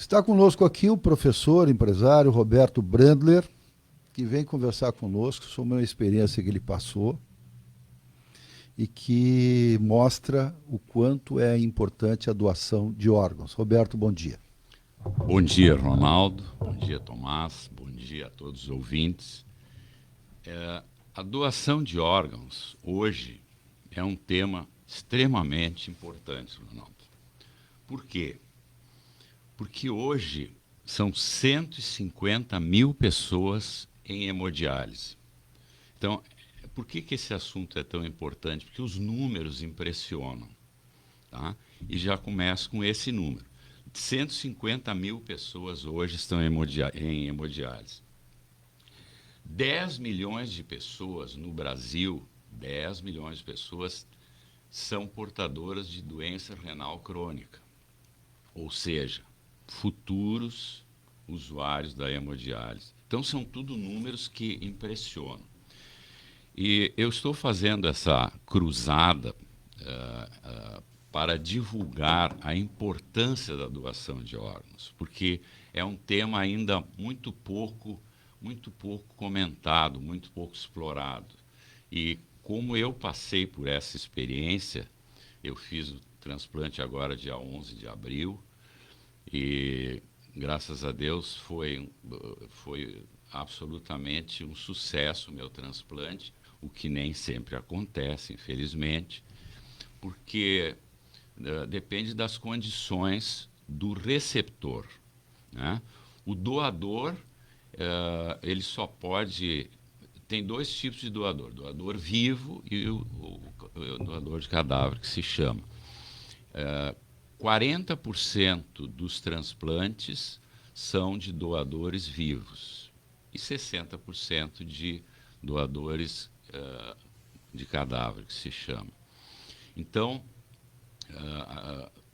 Está conosco aqui o professor, empresário Roberto Brandler, que vem conversar conosco sobre uma experiência que ele passou e que mostra o quanto é importante a doação de órgãos. Roberto, bom dia. Bom dia, Ronaldo. Bom dia, Tomás. Bom dia a todos os ouvintes. A doação de órgãos, hoje, é um tema extremamente importante, Ronaldo. Por quê? Porque hoje são 150 mil pessoas em hemodiálise. Então, por que esse assunto é tão importante? Porque os números impressionam. Tá? E já começo com esse número. 150 mil pessoas hoje estão em hemodiálise. 10 milhões de pessoas no Brasil, 10 milhões de pessoas são portadoras de doença renal crônica. Ou seja, futuros usuários da hemodiálise. Então, são tudo números que impressionam. E eu estou fazendo essa cruzada para divulgar a importância da doação de órgãos, porque é um tema ainda muito pouco comentado, muito pouco explorado. E como eu passei por essa experiência, eu fiz o transplante agora dia 11 de abril, e graças a Deus foi absolutamente um sucesso o meu transplante, o que nem sempre acontece, infelizmente, porque depende das condições do receptor, né? O doador, ele só pode... Tem dois tipos de doador, doador vivo e o doador de cadáver, que se chama. 40% dos transplantes são de doadores vivos e 60% de doadores de cadáver, que se chama. Então,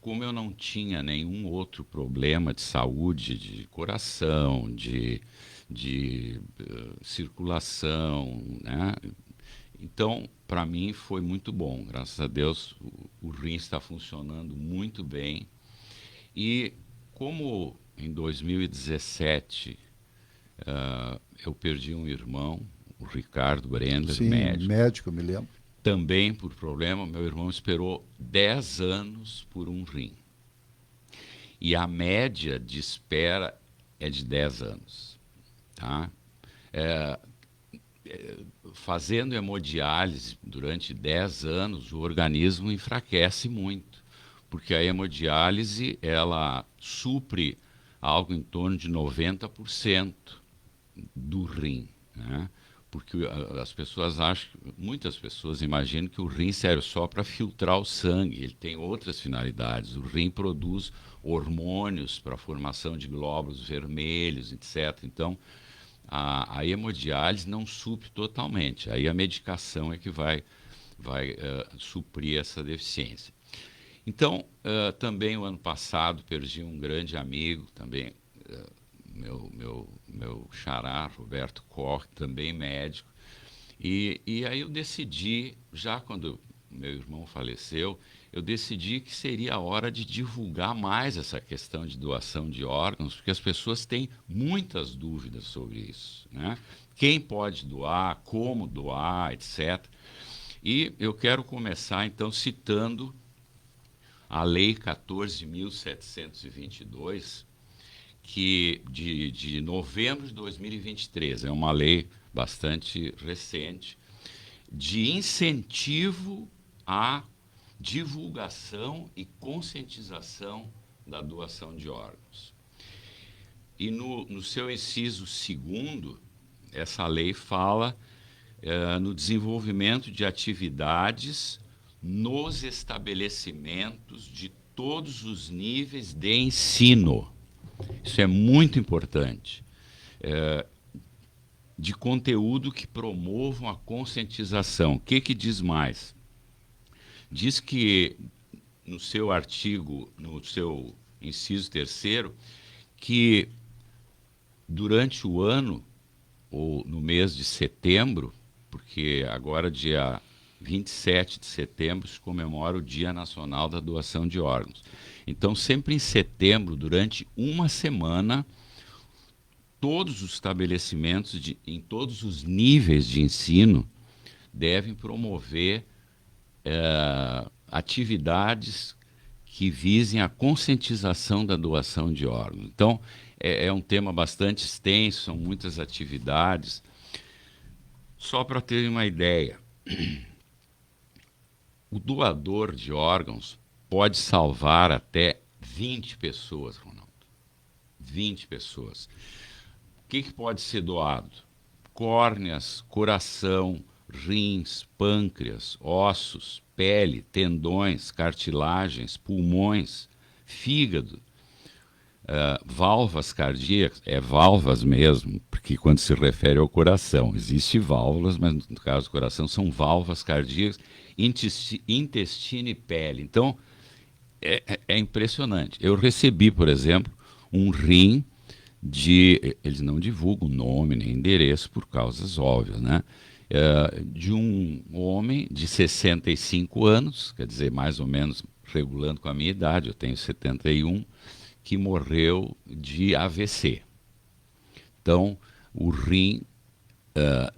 como eu não tinha nenhum outro problema de saúde, de coração, de circulação, né? Então, para mim foi muito bom. Graças a Deus, o rim está funcionando muito bem. E como em 2017 eu perdi um irmão, o Ricardo Brendler, Sim, médico, me lembro. Também por problema, meu irmão esperou 10 anos por um rim. E a média de espera é de 10 anos. Tá? Fazendo hemodiálise durante 10 anos, o organismo enfraquece muito, porque a hemodiálise ela supre algo em torno de 90% do rim, né? Porque as pessoas acham, muitas pessoas imaginam que o rim serve só para filtrar o sangue, ele tem outras finalidades. O rim produz hormônios para a formação de glóbulos vermelhos, etc. Então, a hemodiálise não supre totalmente, aí a medicação é que vai suprir essa deficiência. Então, também o ano passado perdi um grande amigo, também meu xará, Roberto Koch, também médico. E aí eu decidi, já quando meu irmão faleceu, eu decidi que seria a hora de divulgar mais essa questão de doação de órgãos, porque as pessoas têm muitas dúvidas sobre isso, né? Quem pode doar, como doar, etc. E eu quero começar, então, citando a Lei 14.722, que de novembro de 2023, é uma lei bastante recente, de incentivo à divulgação e conscientização da doação de órgãos. E no seu inciso 2º, essa lei fala no desenvolvimento de atividades nos estabelecimentos de todos os níveis de ensino. Isso é muito importante. De conteúdo que promovam a conscientização. O que diz mais? Diz que, no seu artigo, no seu inciso 3º, que durante o ano, ou no mês de setembro, porque agora, dia 27 de setembro, se comemora o Dia Nacional da Doação de Órgãos. Então, sempre em setembro, durante uma semana, todos os estabelecimentos, em todos os níveis de ensino, devem promover atividades que visem a conscientização da doação de órgãos. Então, é um tema bastante extenso, são muitas atividades. Só para terem uma ideia, o doador de órgãos pode salvar até 20 pessoas, Ronaldo. 20 pessoas. O que pode ser doado? Córneas, coração, rins, pâncreas, ossos, pele, tendões, cartilagens, pulmões, fígado, válvulas cardíacas, válvulas mesmo, porque quando se refere ao coração, existe válvulas, mas no caso do coração são válvulas cardíacas, intestino e pele. Então, é impressionante. Eu recebi, por exemplo, um rim eles não divulgam nome nem endereço por causas óbvias, né? De um homem de 65 anos, quer dizer, mais ou menos regulando com a minha idade, eu tenho 71, que morreu de AVC. Então, o rim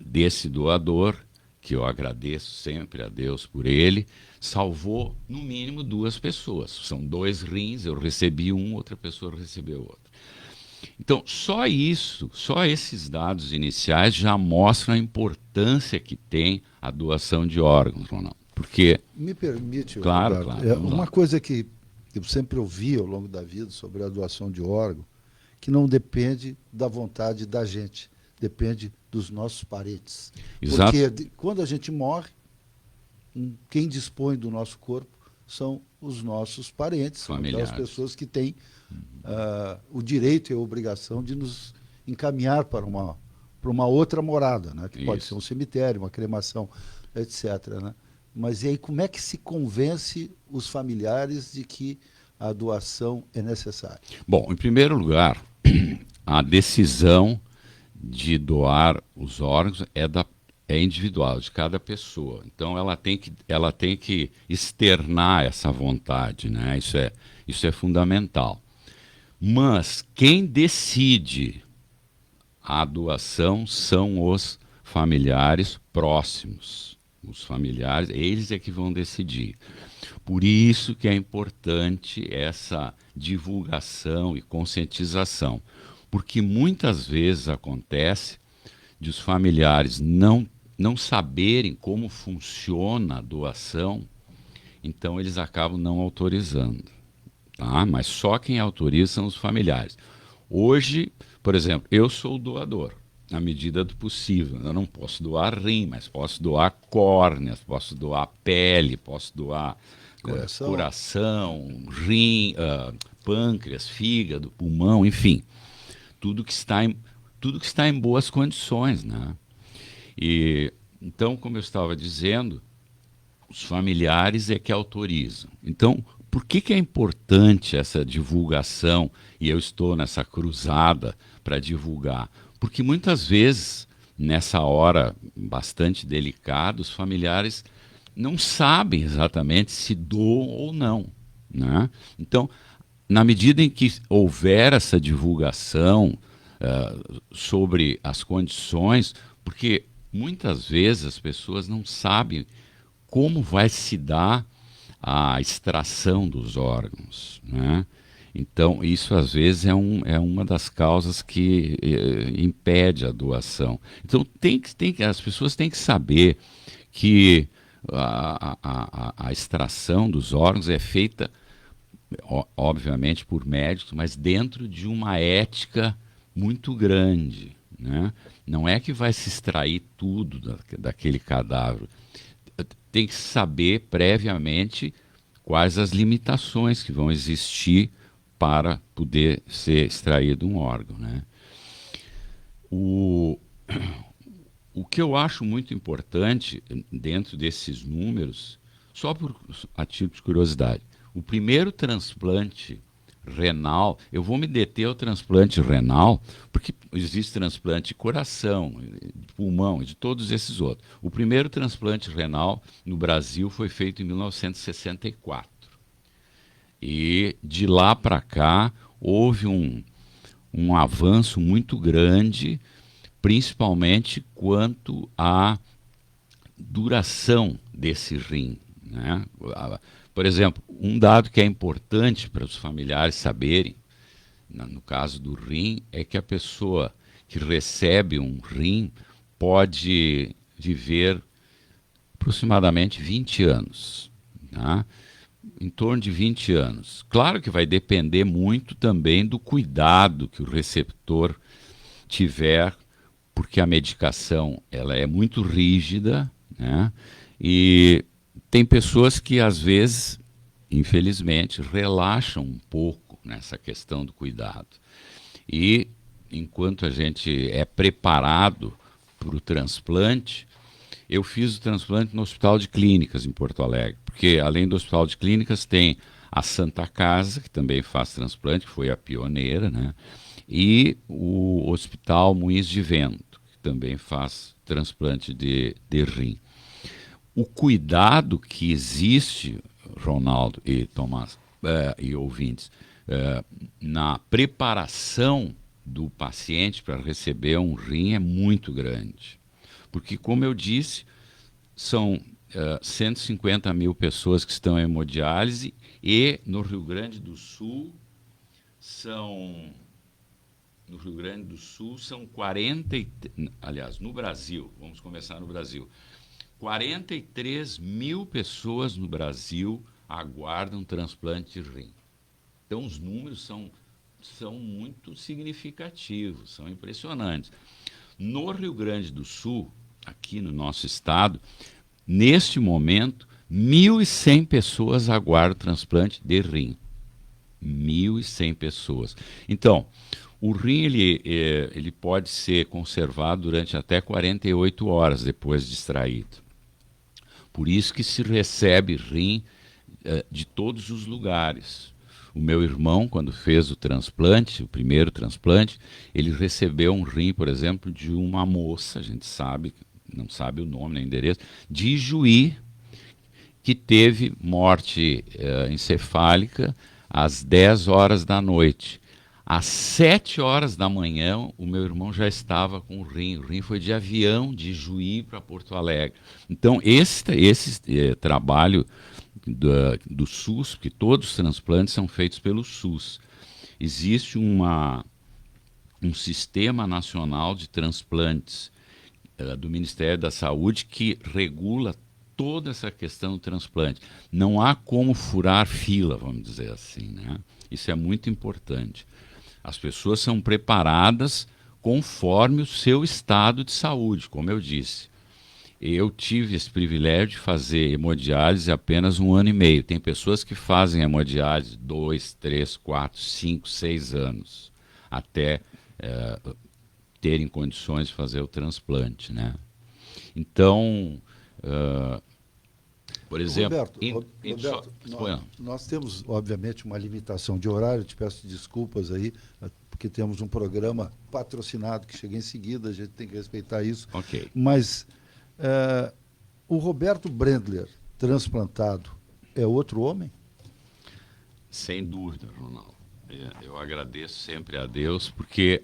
desse doador, que eu agradeço sempre a Deus por ele, salvou no mínimo 2 pessoas. São 2 rins, eu recebi um, outra pessoa recebeu outro. Então, só isso, só esses dados iniciais já mostram a importância que tem a doação de órgãos, Ronaldo. Porque... Me permite, claro, Roberto, claro, uma coisa que eu sempre ouvi ao longo da vida sobre a doação de órgão, que não depende da vontade da gente, depende dos nossos parentes. Exato. Porque quando a gente morre, quem dispõe do nosso corpo são os nossos parentes, são aquelas pessoas que têm o direito e a obrigação de nos encaminhar para uma outra morada, né? Que pode ser um cemitério, uma cremação, etc., né? Mas e aí como é que se convence os familiares de que a doação é necessária? Bom, em primeiro lugar, a decisão de doar os órgãos é individual, de cada pessoa. Então ela tem que externar essa vontade, né? Isso é fundamental. Mas quem decide a doação são os familiares próximos. Os familiares, eles é que vão decidir. Por isso que é importante essa divulgação e conscientização. Porque muitas vezes acontece de os familiares não saberem como funciona a doação, então eles acabam não autorizando. Tá? Mas só quem autoriza são os familiares. Hoje, por exemplo, eu sou o doador, na medida do possível. Eu não posso doar rim, mas posso doar córneas, posso doar pele, posso doar coração, rim, pâncreas, fígado, pulmão, enfim. Tudo que está em boas condições, né? E, então, como eu estava dizendo, os familiares é que autorizam. Então, por que é importante essa divulgação? E eu estou nessa cruzada para divulgar. Porque muitas vezes, nessa hora bastante delicada, os familiares não sabem exatamente se doam ou não, né? Então, na medida em que houver essa divulgação sobre as condições, porque muitas vezes as pessoas não sabem como vai se dar a extração dos órgãos, né? Então, isso às vezes é uma das causas que impede a doação. Então, as pessoas têm que saber que a extração dos órgãos é feita, obviamente, por médicos, mas dentro de uma ética muito grande, né? Não é que vai se extrair tudo daquele cadáver. Tem que saber previamente quais as limitações que vão existir para poder ser extraído um órgão, né? O que eu acho muito importante dentro desses números, só a título de curiosidade, o primeiro transplante renal, eu vou me deter ao transplante renal, porque existe transplante de coração, de pulmão e de todos esses outros. O primeiro transplante renal no Brasil foi feito em 1964. E de lá para cá houve um avanço muito grande, principalmente quanto à duração desse rim, né? Por exemplo, um dado que é importante para os familiares saberem, no caso do rim, é que a pessoa que recebe um rim pode viver aproximadamente 20 anos, né? Em torno de 20 anos. Claro que vai depender muito também do cuidado que o receptor tiver, porque a medicação ela é muito rígida, né? E tem pessoas que às vezes, infelizmente, relaxam um pouco nessa questão do cuidado. E enquanto a gente é preparado para o transplante, eu fiz o transplante no Hospital de Clínicas em Porto Alegre, porque além do Hospital de Clínicas tem a Santa Casa, que também faz transplante, que foi a pioneira, né? E o Hospital Moinhos de Vento, que também faz transplante de rim. O cuidado que existe, Ronaldo e Tomás, e ouvintes, na preparação do paciente para receber um rim é muito grande. Porque, como eu disse, são 150 mil pessoas que estão em hemodiálise e no Rio Grande do Sul são... No Rio Grande do Sul são 40... Aliás, no Brasil, vamos começar no Brasil. 43 mil pessoas no Brasil aguardam transplante de rim. Então, os números são muito significativos, são impressionantes. No Rio Grande do Sul, aqui no nosso estado, neste momento, 1.100 pessoas aguardam transplante de rim. 1.100 pessoas. Então, o rim ele pode ser conservado durante até 48 horas depois de extraído. Por isso que se recebe rim de todos os lugares. O meu irmão, quando fez o transplante, o primeiro transplante, ele recebeu um rim, por exemplo, de uma moça, a gente sabe, não sabe o nome nem o endereço, de Ijuí, que teve morte encefálica às 10 horas da noite. Às 7 horas da manhã, o meu irmão já estava com o rim. O rim foi de avião de Juí para Porto Alegre. Então, esse trabalho do SUS, porque todos os transplantes são feitos pelo SUS. Existe um sistema nacional de transplantes do Ministério da Saúde que regula toda essa questão do transplante. Não há como furar fila, vamos dizer assim, né? Isso é muito importante. As pessoas são preparadas conforme o seu estado de saúde, como eu disse. Eu tive esse privilégio de fazer hemodiálise apenas 1 ano e meio. Tem pessoas que fazem hemodiálise 2, 3, 4, 5, 6 anos, até terem condições de fazer o transplante, né? Então, por exemplo... Roberto, nós temos, obviamente, uma limitação de horário, te peço desculpas aí, porque temos um programa patrocinado que chega em seguida, a gente tem que respeitar isso. Ok. Mas o Roberto Brendler, transplantado, é outro homem? Sem dúvida, Ronaldo. Eu agradeço sempre a Deus, porque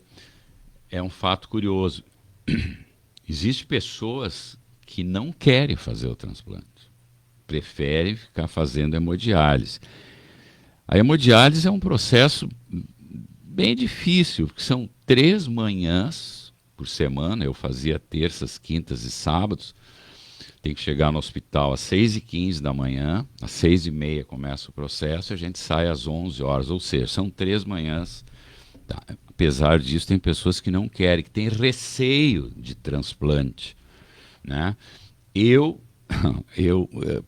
é um fato curioso. Existem pessoas que não querem fazer o transplante. Preferem ficar fazendo hemodiálise. A hemodiálise é um processo bem difícil, porque são 3 manhãs por semana, eu fazia terças, quintas e sábados, tem que chegar no hospital às 6h15 da manhã, às 6h30 começa o processo e a gente sai às 11 horas, ou seja, são 3 manhãs. Tá. Apesar disso, tem pessoas que não querem, que têm receio de transplante, né?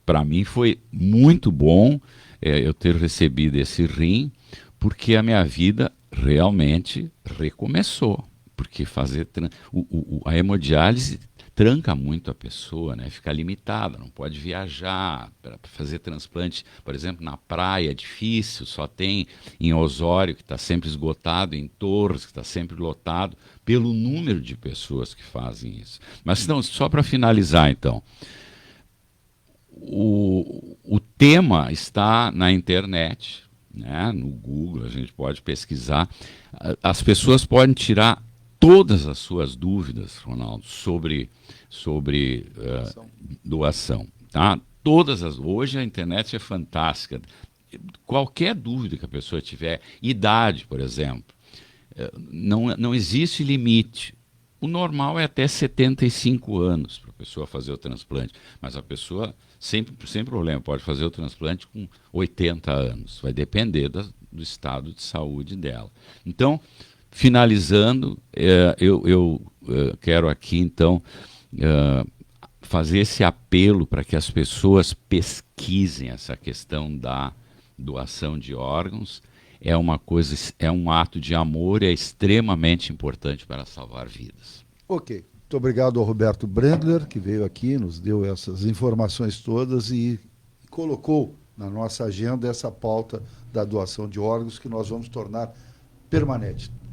Para mim foi muito bom eu ter recebido esse rim, porque a minha vida realmente recomeçou. Porque fazer a hemodiálise tranca muito a pessoa, né? Fica limitada, não pode viajar para fazer transplante, por exemplo, na praia é difícil, só tem em Osório, que está sempre esgotado, em Torres, que está sempre lotado, pelo número de pessoas que fazem isso. Mas não, só para finalizar, então, o tema está na internet, né? No Google, a gente pode pesquisar. As pessoas podem tirar todas as suas dúvidas, Ronaldo, sobre doação, tá? Hoje a internet é fantástica. Qualquer dúvida que a pessoa tiver, idade, por exemplo, não existe limite. O normal é até 75 anos para a pessoa fazer o transplante, mas a pessoa, sem problema, pode fazer o transplante com 80 anos. Vai depender do estado de saúde dela. Então, finalizando, eu quero aqui, então, fazer esse apelo para que as pessoas pesquisem essa questão da doação de órgãos. É um ato de amor e é extremamente importante para salvar vidas. Ok. Muito obrigado ao Roberto Brendler, que veio aqui, nos deu essas informações todas e colocou na nossa agenda essa pauta da doação de órgãos que nós vamos tornar permanente.